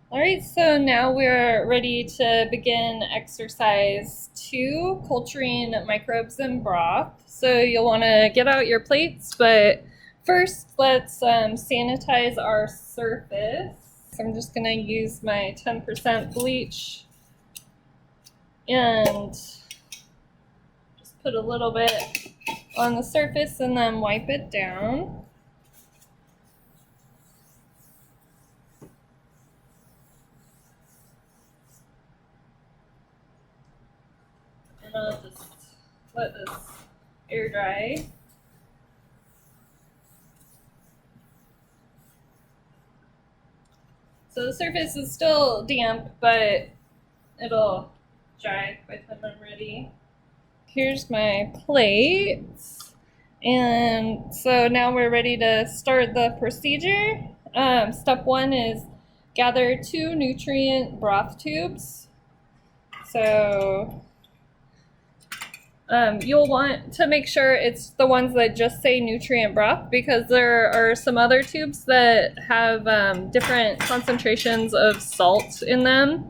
All right, so now we're ready to begin exercise 2, culturing microbes in broth. So you'll want to get out your plates, but first let's sanitize our surface. So I'm just going to use my 10% bleach and just put a little bit on the surface and then wipe it down. And I'll just let this air dry. So the surface is still damp, but it'll dry by the time I'm ready. Here's my plates. And so now we're ready to start the procedure. Step 1 is gather 2 nutrient broth tubes. So you'll want to make sure it's the ones that just say nutrient broth, because there are some other tubes that have different concentrations of salt in them,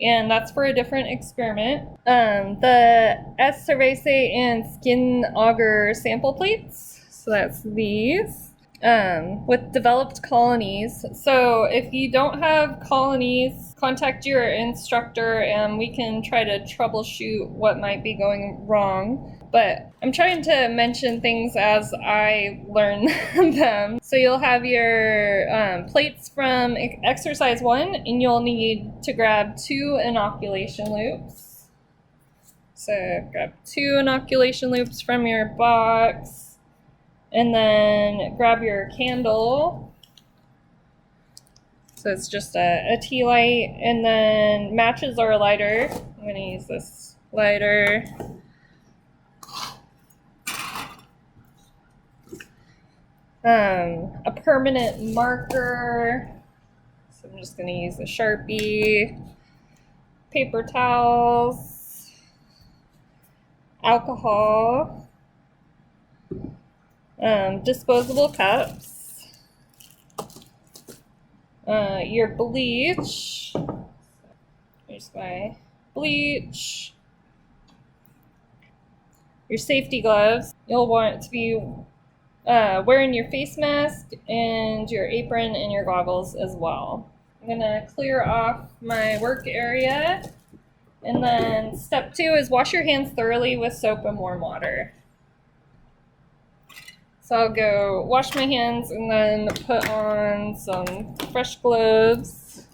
and that's for a different experiment. The S. cerevisiae and skin auger sample plates, so that's these. With developed colonies. So if you don't have colonies, contact your instructor and we can try to troubleshoot what might be going wrong. But I'm trying to mention things as I learn them. So you'll have your plates from exercise 1, and you'll need to grab 2 inoculation loops. So grab 2 inoculation loops from your box. And then grab your candle. So it's just a tea light. And then matches or a lighter. I'm going to use this lighter. A permanent marker. So I'm just going to use a Sharpie. Paper towels. Alcohol. Disposable cups, your bleach, here's my bleach, your safety gloves. You'll want to be wearing your face mask and your apron and your goggles as well. I'm going to clear off my work area, and then step 2 is wash your hands thoroughly with soap and warm water. So I'll go wash my hands and then put on some fresh gloves.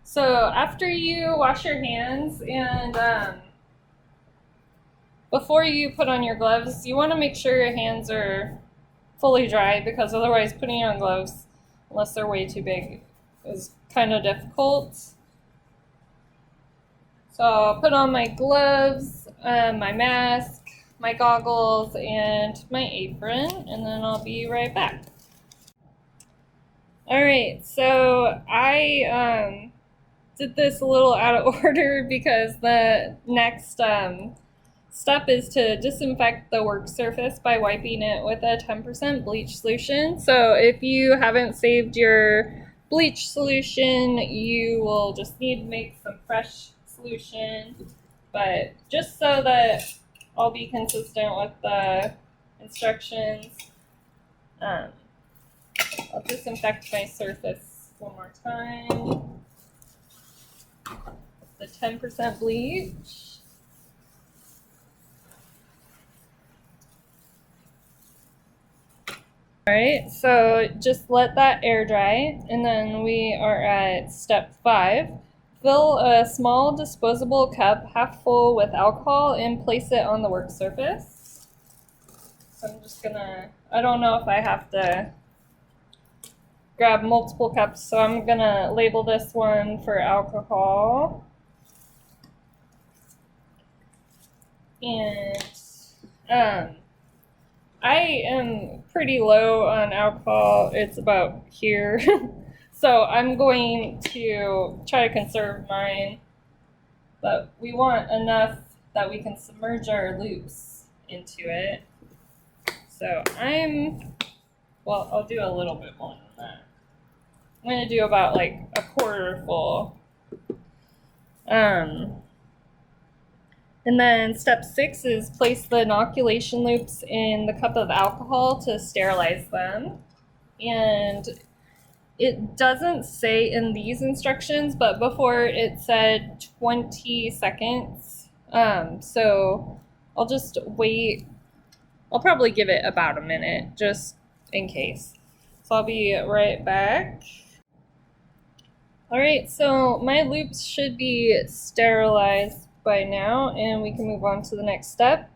So after you wash your hands and before you put on your gloves, you want to make sure your hands are fully dry, because otherwise putting on gloves, unless they're way too big, is kind of difficult. So I'll put on my gloves, my mask, my goggles, and my apron, and then I'll be right back. All right, so I did this a little out of order because the next step is to disinfect the work surface by wiping it with a 10% bleach solution. So if you haven't saved your bleach solution, you will just need to make some fresh solution. But just so that I'll be consistent with the instructions, I'll disinfect my surface one more time with the 10% bleach. All right, so just let that air dry, and then we are at step 5. Fill a small disposable cup half full with alcohol and place it on the work surface. So I'm just gonna, I don't know if I have to grab multiple cups, so I'm gonna label this one for alcohol. And I am pretty low on alcohol. It's about here. So I'm going to try to conserve mine, but we want enough that we can submerge our loops into it. So I'm well, I'll do a little bit more than that. I'm going to do about like a quarter full. And then step 6 is place the inoculation loops in the cup of alcohol to sterilize them. And it doesn't say in these instructions, but before it said 20 seconds. So I'll just wait. I'll probably give it about a minute just in case. So I'll be right back. All right, so my loops should be sterilized by now, and we can move on to the next step.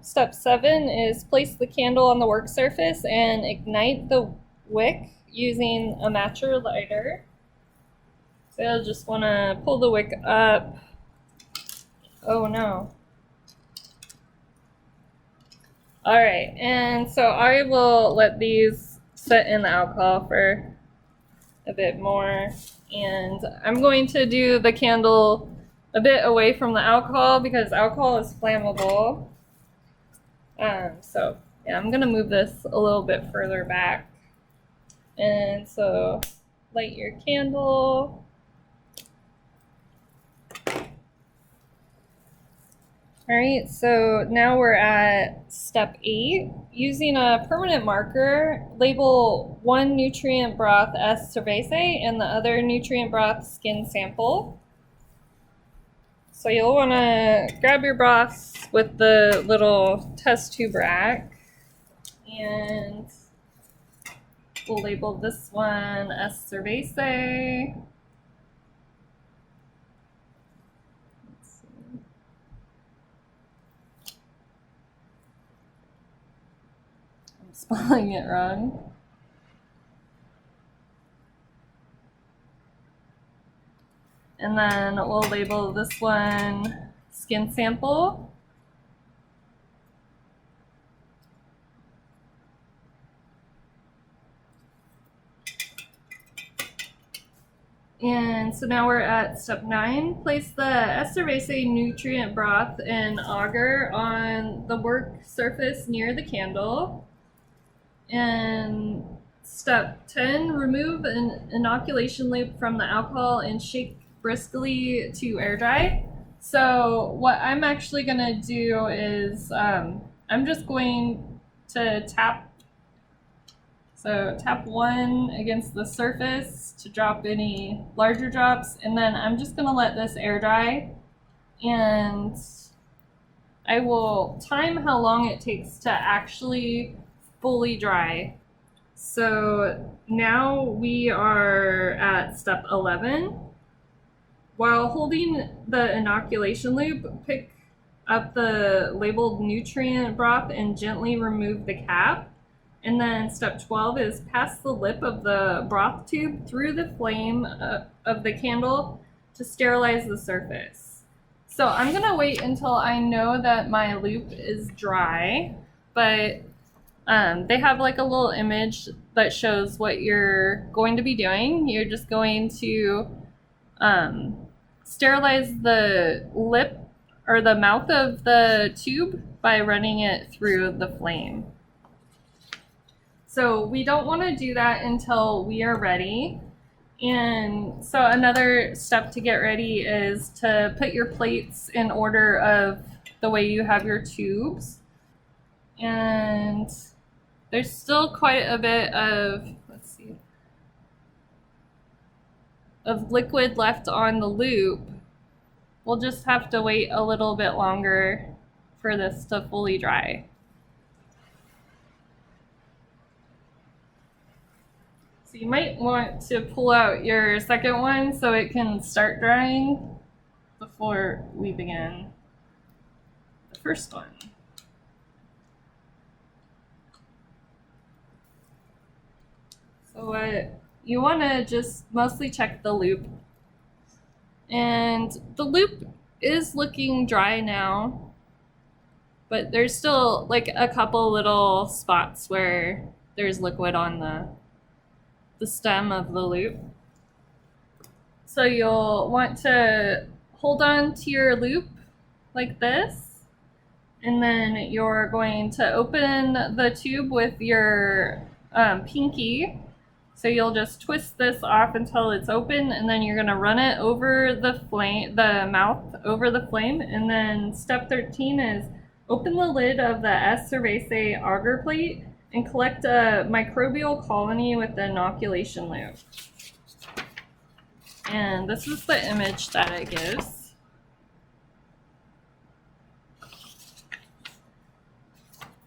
Step 7 is place the candle on the work surface and ignite the wick using a match or lighter. So I'll just want to pull the wick up. Oh no. All right, and so I will let these sit in the alcohol for a bit more. And I'm going to do the candle a bit away from the alcohol because alcohol is flammable. So yeah, I'm gonna move this a little bit further back. And so light your candle. All right, so now we're at step 8. Using a permanent marker, label one nutrient broth as cerveza and the other nutrient broth skin sample. So you'll want to grab your broths with the little test tube rack, and we'll label this one as cerveza. Spelling it wrong. And then we'll label this one skin sample. And so now we're at step 9. Place the cerveza nutrient broth and agar on the work surface near the candle. And step 10, remove an inoculation loop from the alcohol and shake briskly to air dry. So what I'm actually going to do is I'm just going to tap one against the surface to drop any larger drops, and then I'm just going to let this air dry, and I will time how long it takes to actually fully dry. So now we are at step 11. While holding the inoculation loop, pick up the labeled nutrient broth and gently remove the cap. And then step 12 is pass the lip of the broth tube through the flame of the candle to sterilize the surface. So I'm gonna wait until I know that my loop is dry, but they have like a little image that shows what you're going to be doing. You're just going to sterilize the lip or the mouth of the tube by running it through the flame. So we don't want to do that until we are ready. And so another step to get ready is to put your plates in order of the way you have your tubes. And there's still quite a bit of, of liquid left on the loop. We'll just have to wait a little bit longer for this to fully dry. So you might want to pull out your second one so it can start drying before we begin the first one. So you want to just mostly check the loop. And the loop is looking dry now, but there's still like a couple little spots where there's liquid on the stem of the loop. So you'll want to hold on to your loop like this, and then you're going to open the tube with your pinky. So you'll just twist this off until it's open, and then you're gonna run it over the flame, the mouth over the flame, and then step 13 is open the lid of the S. cerevisiae agar plate and collect a microbial colony with the inoculation loop. And this is the image that it gives.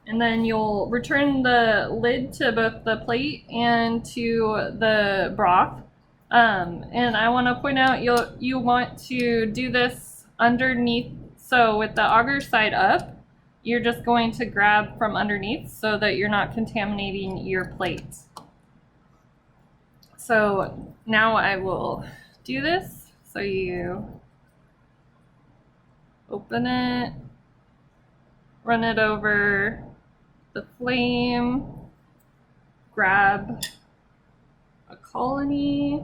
And then you'll return the lid to both the plate and to the broth. And I want to point out you want to do this underneath. So with the agar side up, you're just going to grab from underneath so that you're not contaminating your plate. So now I will do this. So you open it, run it over the flame, grab a colony,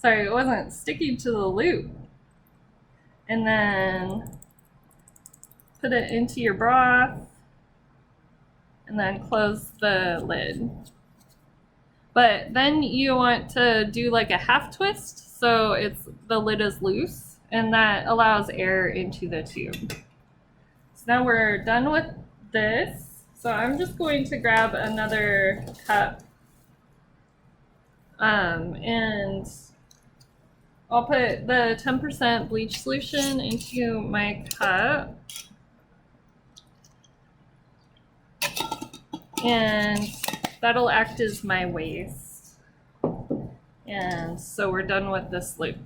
sorry, it wasn't sticking to the loop. And then put it into your broth and then close the lid. But then you want to do like a half twist so the lid is loose, and that allows air into the tube. So now we're done with this. So I'm just going to grab another cup and I'll put the 10% bleach solution into my cup. And that'll act as my waste. And so we're done with this loop.